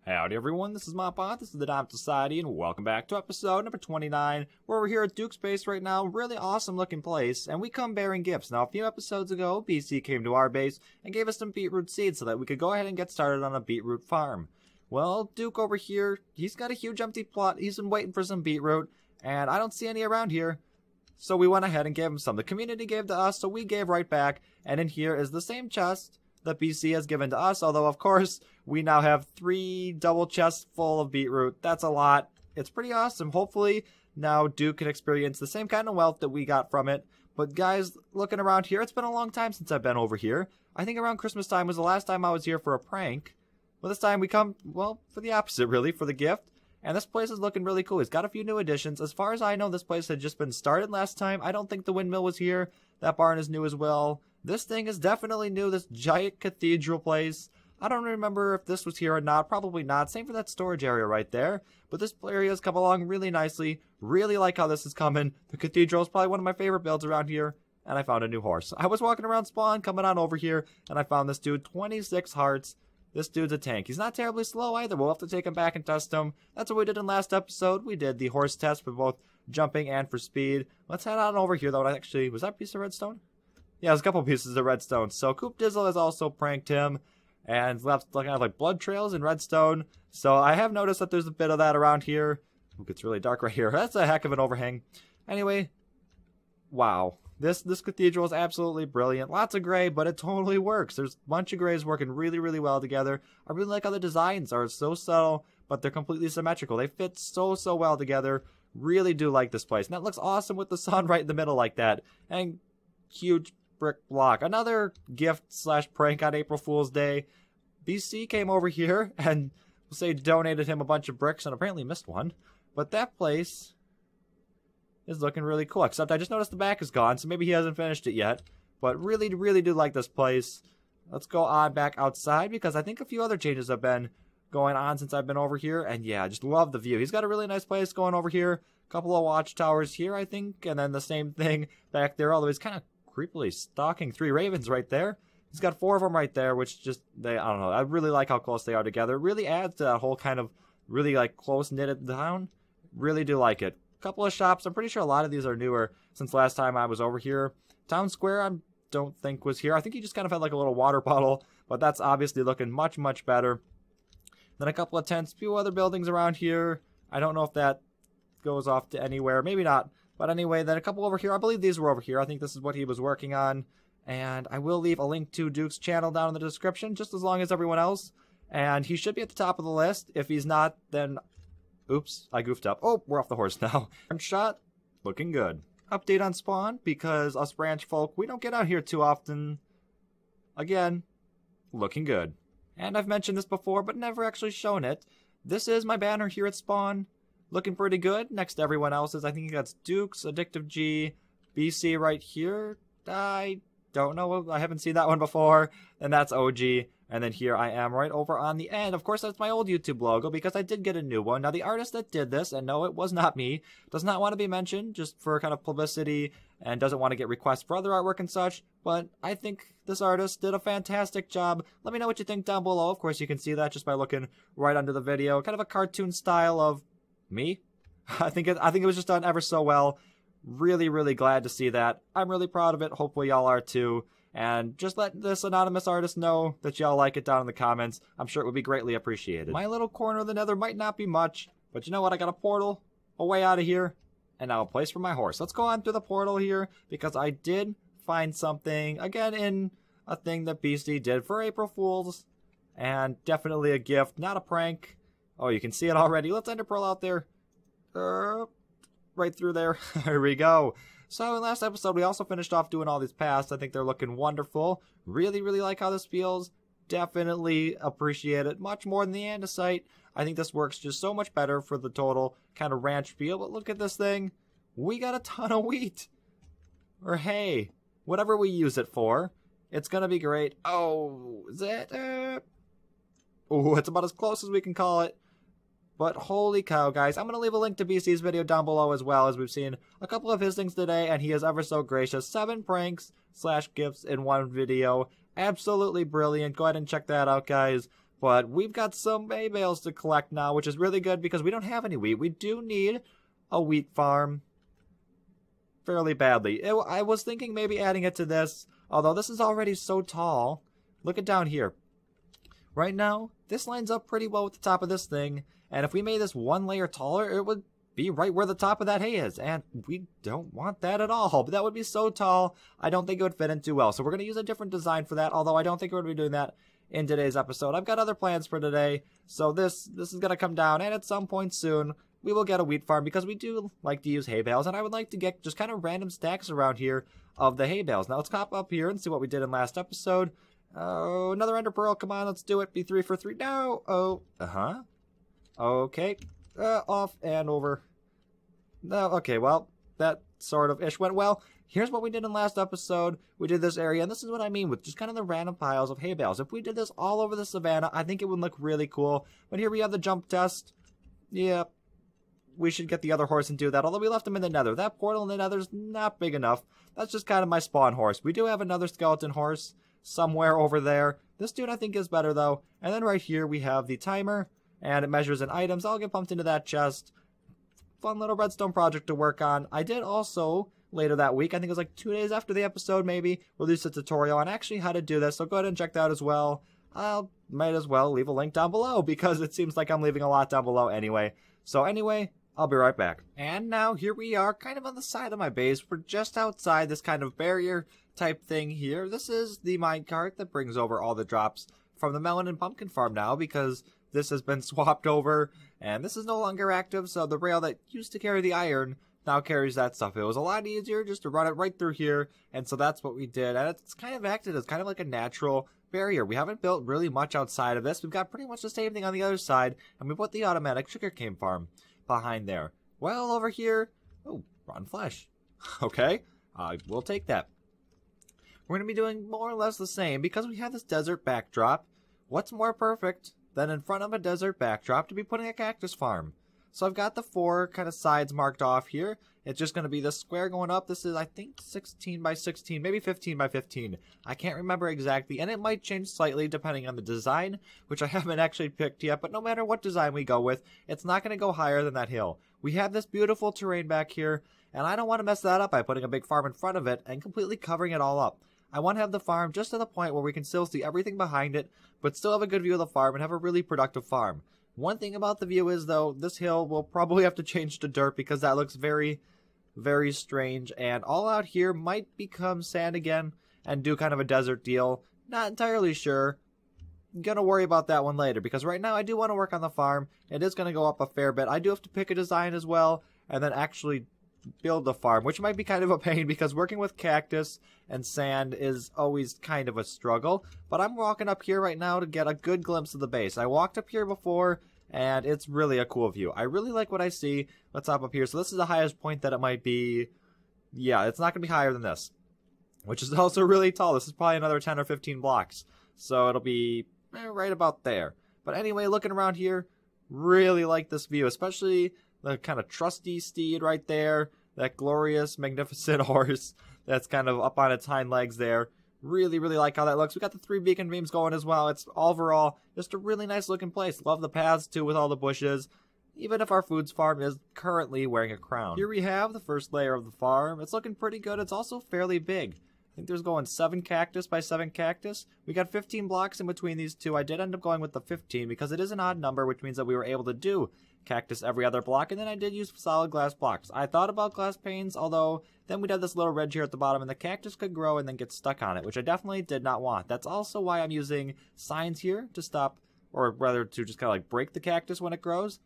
Howdy everyone, this is Mopbot, this is the Dom Society, and welcome back to episode number 29. We're here at Duke's base right now, really awesome looking place, and we come bearing gifts. Now a few episodes ago, BC came to our base and gave us some beetroot seeds so that we could go ahead and get started on a beetroot farm. Well, Duke over here, he's got a huge empty plot, he's been waiting for some beetroot, and I don't see any around here. So we went ahead and gave him some. The community gave to us, so we gave right back, and in here is the same chest that BC has given to us, although of course we now have 3 double chests full of beetroot. That's a lot. It's pretty awesome. Hopefully now Duke can experience the same kind of wealth that we got from it. But guys, looking around here, it's been a long time since I've been over here. I think around Christmas time was the last time I was here for a prank. But this time we come, well, for the opposite really, for the gift. And this place is looking really cool. It's got a few new additions. As far as I know, this place had just been started last time. I don't think the windmill was here. That barn is new as well. This thing is definitely new, this giant cathedral place. I don't remember if this was here or not. Probably not. Same for that storage area right there. But this area has come along really nicely. Really like how this is coming. The cathedral is probably one of my favorite builds around here. And I found a new horse. I was walking around spawn, coming on over here, and I found this dude, 26 hearts. This dude's a tank. He's not terribly slow either. We'll have to take him back and test him. That's what we did in last episode. We did the horse test for both jumping and for speed. Let's head on over here, though. Actually, was that a piece of redstone? Yeah, there's a couple pieces of redstone. So Coop Dizzle has also pranked him and left kind of like blood trails in redstone. So I have noticed that there's a bit of that around here. Ooh, it's really dark right here. That's a heck of an overhang. Anyway, wow. This cathedral is absolutely brilliant. Lots of gray, but it totally works. There's a bunch of grays working really, really well together. I really like how the designs are so subtle, but they're completely symmetrical. They fit so well together. Really do like this place. And that looks awesome with the sun right in the middle like that. And huge brick block. Another gift slash prank on April Fool's Day. BC came over here and we'll say donated him a bunch of bricks and apparently missed one. But that place is looking really cool. Except I just noticed the back is gone, so maybe he hasn't finished it yet. But really do like this place. Let's go on back outside because I think a few other changes have been going on since I've been over here. And yeah, I just love the view. He's got a really nice place going over here. A couple of watchtowers here, I think. And then the same thing back there. Although he's kind of creepily stalking 3 ravens right there. He's got 4 of them right there, which just, I don't know. I really like how close they are together. It really adds to that whole kind of really like close knitted town. Really do like it. Couple of shops. I'm pretty sure a lot of these are newer since last time I was over here. Town Square I don't think was here. I think he just kind of had like a little water bottle, but that's obviously looking much better. Then a couple of tents, few other buildings around here. I don't know if that goes off to anywhere. Maybe not. But anyway, then a couple over here. I believe these were over here. I think this is what he was working on. And I will leave a link to Duke's channel down in the description, just as long as everyone else. And he should be at the top of the list. If he's not, then oops, I goofed up. Oh, we're off the horse now. Shot, looking good. Update on spawn, because us ranch folk, we don't get out here too often. Again, looking good. And I've mentioned this before, but never actually shown it. This is my banner here at spawn. Looking pretty good, next to everyone else's. I think that's Duke's, Addictive G, BC right here. I don't know, I haven't seen that one before. And that's OG. And then here I am right over on the end. Of course, that's my old YouTube logo because I did get a new one. Now, the artist that did this, and no, it was not me, does not want to be mentioned just for kind of publicity and doesn't want to get requests for other artwork and such. But I think this artist did a fantastic job. Let me know what you think down below. Of course, you can see that just by looking right under the video. Kind of a cartoon style of me. I think it was just done ever so well. Really glad to see that. I'm really proud of it. Hopefully y'all are too. And just let this anonymous artist know that y'all like it down in the comments. I'm sure it would be greatly appreciated. My little corner of the nether might not be much, but you know what? I got a portal, a way out of here, and now a place for my horse. Let's go on through the portal here, because I did find something, again, in a thing that BC did for April Fools, and definitely a gift, not a prank. Oh, you can see it already. Let's ender pearl out there. Right through there. Here we go. So in last episode, we also finished off doing all these paths. I think they're looking wonderful. Really like how this feels. Definitely appreciate it much more than the andesite. I think this works just so much better for the total kind of ranch feel. But look at this thing. We got a ton of wheat. Or hay. Whatever we use it for. It's going to be great. Oh, is it? Oh, it's about as close as we can call it. But holy cow, guys, I'm going to leave a link to BC's video down below as well, as we've seen a couple of his things today, and he is ever so gracious. 7 pranks / gifts in one video. Absolutely brilliant. Go ahead and check that out, guys. But we've got some hay bales to collect now, which is really good because we don't have any wheat. We do need a wheat farm fairly badly. I was thinking maybe adding it to this, although this is already so tall. Look at down here. Right now, this lines up pretty well with the top of this thing, and if we made this one layer taller, it would be right where the top of that hay is, and we don't want that at all. But that would be so tall, I don't think it would fit in too well. So we're going to use a different design for that, although I don't think we're going to be doing that in today's episode. I've got other plans for today, so this is going to come down, and at some point soon, we will get a wheat farm because we do like to use hay bales, and I would like to get just kind of random stacks around here of the hay bales. Now let's hop up here and see what we did in last episode. Oh, another ender pearl. Come on, let's do it. Be 3 for 3. No. Oh, okay. Off and over. No, okay, well, that sort of ish went well. Here's what we did in last episode. We did this area, and this is what I mean with just kind of the random piles of hay bales. If we did this all over the savannah, I think it would look really cool. But here we have the jump test. Yeah, we should get the other horse and do that, although we left him in the nether. That portal in the nether's not big enough. That's just kind of my spawn horse. We do have another skeleton horse somewhere over there. This dude I think is better, though. And then right here we have the timer, and it measures in items. I'll get pumped into that chest. Fun little redstone project to work on. I did also, later that week, I think it was like 2 days after the episode maybe, release a tutorial on actually how to do this, so go ahead and check that out as well. I'll might as well leave a link down below because it seems like I'm leaving a lot down below anyway. So anyway, I'll be right back. And now here we are kind of on the side of my base. We're just outside this kind of barrier type thing here. This is the minecart that brings over all the drops from the melon and pumpkin farm now because this has been swapped over and this is no longer active, so the rail that used to carry the iron now carries that stuff. It was a lot easier just to run it right through here, and so that's what we did, and it's kind of acted as kind of like a natural barrier. We haven't built really much outside of this. We've got pretty much the same thing on the other side, and we put the automatic sugarcane farm behind there. Well, over here, oh, rotten flesh. Okay, we'll take that. We're going to be doing more or less the same because we have this desert backdrop. What's more perfect than in front of a desert backdrop to be putting a cactus farm? So I've got the 4 kind of sides marked off here. It's just going to be this square going up. This is, I think, 16 by 16, maybe 15 by 15. I can't remember exactly, and it might change slightly depending on the design, which I haven't actually picked yet, but no matter what design we go with, it's not going to go higher than that hill. We have this beautiful terrain back here, and I don't want to mess that up by putting a big farm in front of it and completely covering it all up. I want to have the farm just to the point where we can still see everything behind it, but still have a good view of the farm and have a really productive farm. One thing about the view is, though, this hill will probably have to change to dirt because that looks very, very strange. And all out here might become sand again and do kind of a desert deal. Not entirely sure. Gonna worry about that one later because right now I do want to work on the farm. It is going to go up a fair bit. I do have to pick a design as well and then actually build the farm, which might be kind of a pain because working with cactus and sand is always kind of a struggle. But I'm walking up here right now to get a good glimpse of the base. I walked up here before and it's really a cool view. I really like what I see. Let's hop up here. So this is the highest point that it might be. Yeah, it's not going to be higher than this, which is also really tall. This is probably another 10 or 15 blocks. So it'll be right about there. But anyway, looking around here, really like this view, especially the kind of trusty steed right there. That glorious, magnificent horse that's kind of up on its hind legs there. Really, really like how that looks. We got the 3 beacon beams going as well. It's overall just a really nice looking place. Love the paths too with all the bushes. Even if our foods farm is currently wearing a crown. Here we have the first layer of the farm. It's looking pretty good. It's also fairly big. I think there's going 7 cactus by 7 cactus. We got 15 blocks in between these two. I did end up going with the 15 because it is an odd number, which means that we were able to do cactus every other block, and then I did use solid glass blocks. I thought about glass panes, although then we'd have this little ridge here at the bottom, and the cactus could grow and then get stuck on it, which I definitely did not want. That's also why I'm using signs here to stop, or rather to just kind of like break the cactus when it grows,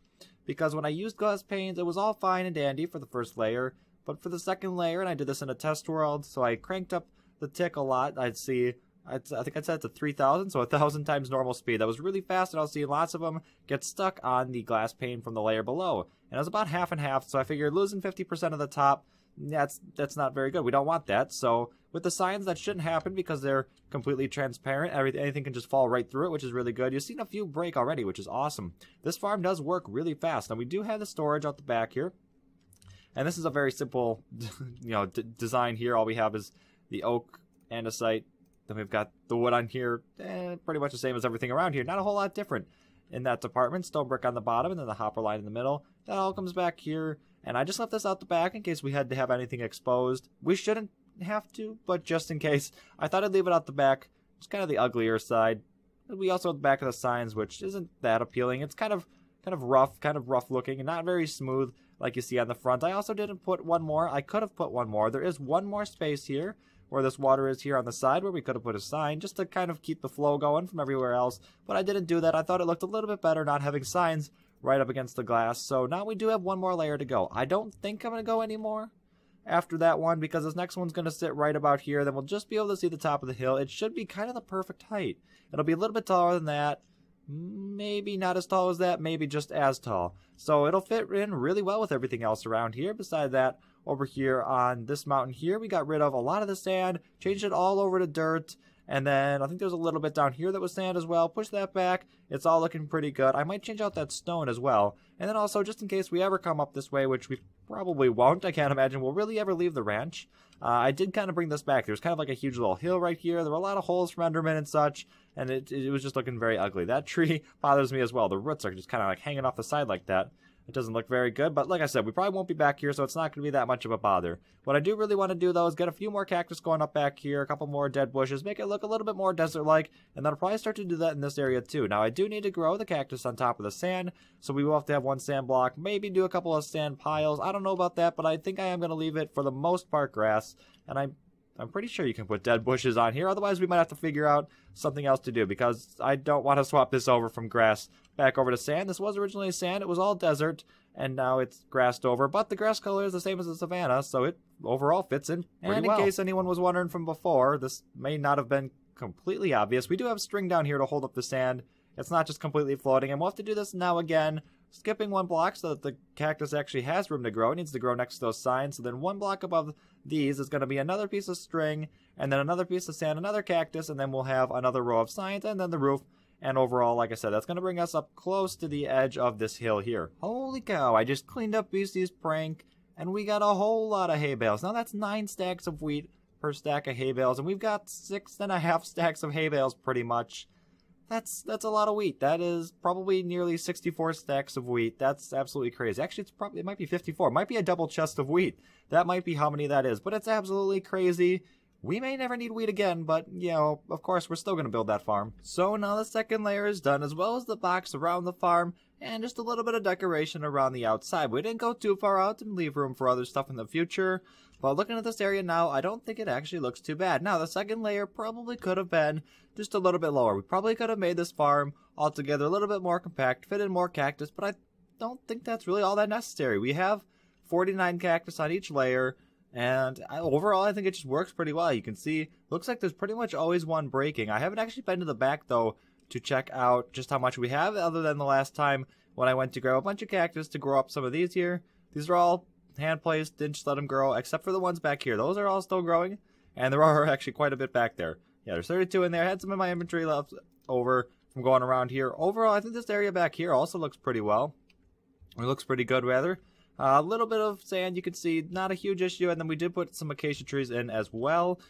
because when I used glass panes, it was all fine and dandy for the first layer, but for the second layer, and I did this in a test world, so I cranked up the tick a lot. I think I set it to 3,000, so 1,000 times normal speed. That was really fast, and I was seeing lots of them get stuck on the glass pane from the layer below. And it was about half and half, so I figured losing 50% of the top, that's not very good. We don't want that. So with the signs, that shouldn't happen because they're completely transparent. Anything can just fall right through it, which is really good. You've seen a few break already, which is awesome. This farm does work really fast. Now we do have the storage out the back here, and this is a very simple, design here. All we have is the oak andesite, Then we've got the wood on here, pretty much the same as everything around here. Not a whole lot different in that department. Stone brick on the bottom, and then the hopper line in the middle. That all comes back here. And I just left this out the back in case we had to have anything exposed. We shouldn't have to, but just in case, I thought I'd leave it out the back. It's kind of the uglier side. We also have the back of the signs, which isn't that appealing. It's kind of rough looking, and not very smooth like you see on the front. I also didn't put one more. I could have put one more. There is one more space here where this water is here on the side, where we could have put a sign just to kind of keep the flow going from everywhere else. But I didn't do that. I thought it looked a little bit better not having signs right up against the glass. So now we do have one more layer to go. I don't think I'm going to go anymore after that one, because this next one's going to sit right about here. Then we'll just be able to see the top of the hill. It should be kind of the perfect height. It'll be a little bit taller than that. Maybe not as tall as that, maybe just as tall. So it'll fit in really well with everything else around here. Besides that, over here on this mountain here, we got rid of a lot of the sand, changed it all over to dirt, and then I think there's a little bit down here that was sand as well. Push that back. It's all looking pretty good. I might change out that stone as well. And then also, just in case we ever come up this way, which we probably won't, I can't imagine we'll really ever leave the ranch. I did kind of bring this back. There's kind of like a huge little hill right here. There were a lot of holes from Enderman and such, and it was just looking very ugly. That tree bothers me as well. The roots are just kind of like hanging off the side like that. It doesn't look very good, but like I said, we probably won't be back here, so it's not going to be that much of a bother. What I do really want to do, though, is get a few more cactus going up back here, a couple more dead bushes, make it look a little bit more desert-like, and then I'll probably start to do that in this area, too. Now, I do need to grow the cactus on top of the sand, so we will have to have one sand block, maybe do a couple of sand piles. I don't know about that, but I think I am going to leave it, for the most part, grass, and I'm pretty sure you can put dead bushes on here. Otherwise, we might have to figure out something else to do, because I don't want to swap this over from grass back over to sand. This was originally sand. It was all desert, and now it's grassed over. But the grass color is the same as the savanna, so it overall fits in pretty well. And in case anyone was wondering from before, this may not have been completely obvious. We do have string down here to hold up the sand. It's not just completely floating, and we'll have to do this now again, skipping one block so that the cactus actually has room to grow. It needs to grow next to those signs. So then one block above these is going to be another piece of string, and then another piece of sand, another cactus, and then we'll have another row of signs, and then the roof. And overall, like I said, that's going to bring us up close to the edge of this hill here. Holy cow, I just cleaned up BC's prank, and we got a whole lot of hay bales. Now that's 9 stacks of wheat per stack of hay bales, and we've got 6.5 stacks of hay bales pretty much. That's a lot of wheat. That is probably nearly 64 stacks of wheat. That's absolutely crazy. Actually, it might be 54. It might be a double chest of wheat. That might be how many that is, but it's absolutely crazy. We may never need wheat again, but, you know, of course, we're still going to build that farm. So now the second layer is done, as well as the box around the farm, and just a little bit of decoration around the outside. We didn't go too far out and leave room for other stuff in the future, but looking at this area now, I don't think it actually looks too bad. Now, the second layer probably could have been just a little bit lower. We probably could have made this farm altogether a little bit more compact, fit in more cactus, but I don't think that's really all that necessary. We have 49 cactus on each layer, and overall, I think it just works pretty well. You can see, looks like there's pretty much always one breaking. I haven't actually been to the back, though, to check out just how much we have, other than the last time when I went to grab a bunch of cactus to grow up some of these here. These are all hand-placed, didn't just let them grow, except for the ones back here. Those are all still growing, and there are actually quite a bit back there. Yeah, there's 32 in there. I had some in my inventory left over from going around here. Overall, I think this area back here also looks pretty well. It looks pretty good, rather. A little bit of sand, you can see, not a huge issue, and then we did put some acacia trees in as well.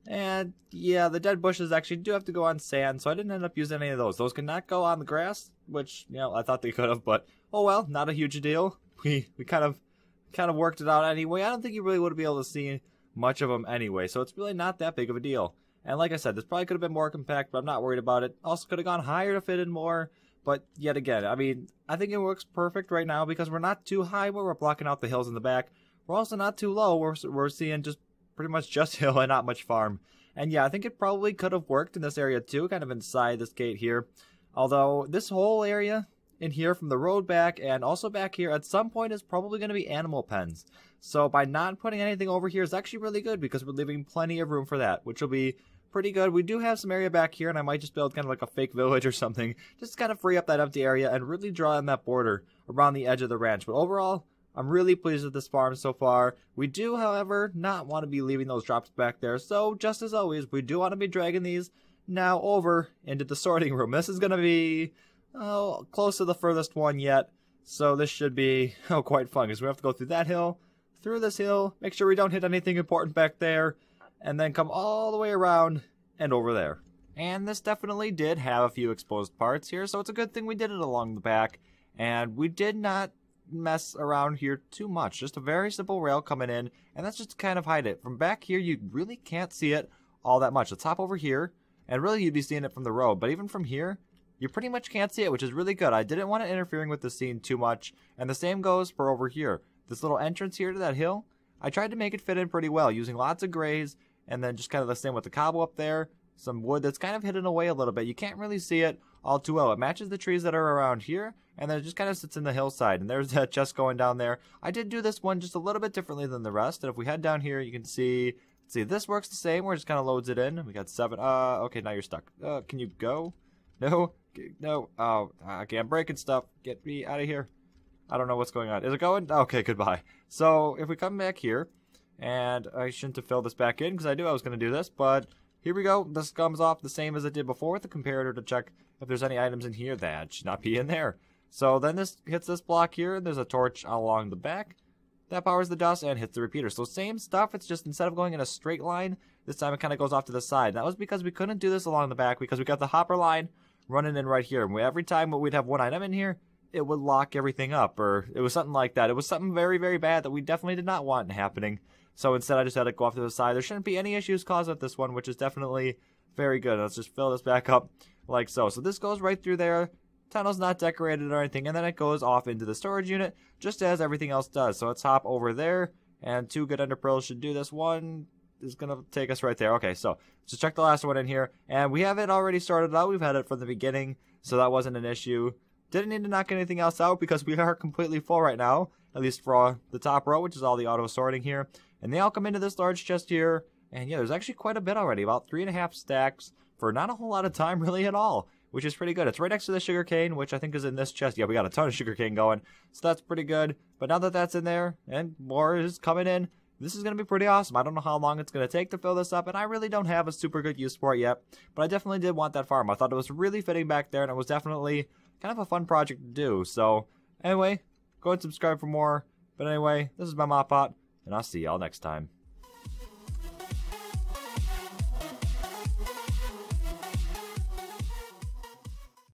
And yeah, the dead bushes actually do have to go on sand, so I didn't end up using any of those. Those cannot go on the grass, which, you know, I thought they could have, but oh well, not a huge deal. We kind of worked it out anyway. I don't think you really would be able to see much of them anyway, so it's really not that big of a deal. And like I said, this probably could have been more compact, but I'm not worried about it. Also could have gone higher to fit in more. But yet again, I mean, I think it works perfect right now because we're not too high where we're blocking out the hills in the back. We're also not too low where we're seeing just pretty much just hill and not much farm. And yeah, I think it probably could have worked in this area too, kind of inside this gate here. Although this whole area in here from the road back and also back here at some point is probably going to be animal pens. So by not putting anything over here is actually really good because we're leaving plenty of room for that, which will be pretty good. We do have some area back here, and I might just build kind of like a fake village or something, just to kind of free up that empty area and really draw in that border around the edge of the ranch. But overall, I'm really pleased with this farm so far. We do, however, not want to be leaving those drops back there, so just as always, we do want to be dragging these now over into the sorting room. This is going to be close to the furthest one yet, so this should be quite fun, because we have to go through that hill, through this hill, make sure we don't hit anything important back there, and then come all the way around and over there. And this definitely did have a few exposed parts here, so it's a good thing we did it along the back. And we did not mess around here too much. Just a very simple rail coming in, and that's just to kind of hide it. From back here, you really can't see it all that much. Let's hop over here, and really you'd be seeing it from the road. But even from here, you pretty much can't see it, which is really good. I didn't want it interfering with the scene too much. And the same goes for over here. This little entrance here to that hill, I tried to make it fit in pretty well, using lots of grays, and then just kind of the same with the cobble up there. Some wood that's kind of hidden away a little bit. You can't really see it all too well. It matches the trees that are around here, and then it just kind of sits in the hillside. And there's that chest going down there. I did do this one just a little bit differently than the rest. And if we head down here, you can see, this works the same, where it just kind of loads it in. We got 7. Okay, now you're stuck. Can you go? No? No. Oh, okay, I'm breaking stuff. Get me out of here. I don't know what's going on. Is it going? Okay, goodbye. So, if we come back here, and I shouldn't have filled this back in, because I knew I was going to do this, but here we go. This comes off the same as it did before with the comparator to check if there's any items in here that should not be in there. So then this hits this block here, and there's a torch along the back. That powers the dust and hits the repeater. So same stuff, it's just instead of going in a straight line, this time it kind of goes off to the side. That was because we couldn't do this along the back because we got the hopper line running in right here. And every time we'd have one item in here, it would lock everything up, or it was something like that. It was something very, very bad that we definitely did not want happening. So instead I just had to go off to the side. There shouldn't be any issues caused with this one, which is definitely very good. Let's just fill this back up like so. So this goes right through there. Tunnel's not decorated or anything, and then it goes off into the storage unit, just as everything else does. So let's hop over there, and 2 good ender pearls should do this. One is going to take us right there. Okay, so just check the last one in here, and we have it already sorted out. We've had it from the beginning, so that wasn't an issue. Didn't need to knock anything else out because we are completely full right now, at least for the top row, which is all the auto sorting here. And they all come into this large chest here, and yeah, there's actually quite a bit already, about 3.5 stacks for not a whole lot of time really at all, which is pretty good. It's right next to the sugarcane, which I think is in this chest. Yeah, we got a ton of sugarcane going, so that's pretty good. But now that that's in there, and more is coming in, this is going to be pretty awesome. I don't know how long it's going to take to fill this up, and I really don't have a super good use for it yet, but I definitely did want that farm. I thought it was really fitting back there, and it was definitely kind of a fun project to do. So, anyway, go and subscribe for more. But anyway, this is my Mop Pot, and I'll see y'all next time.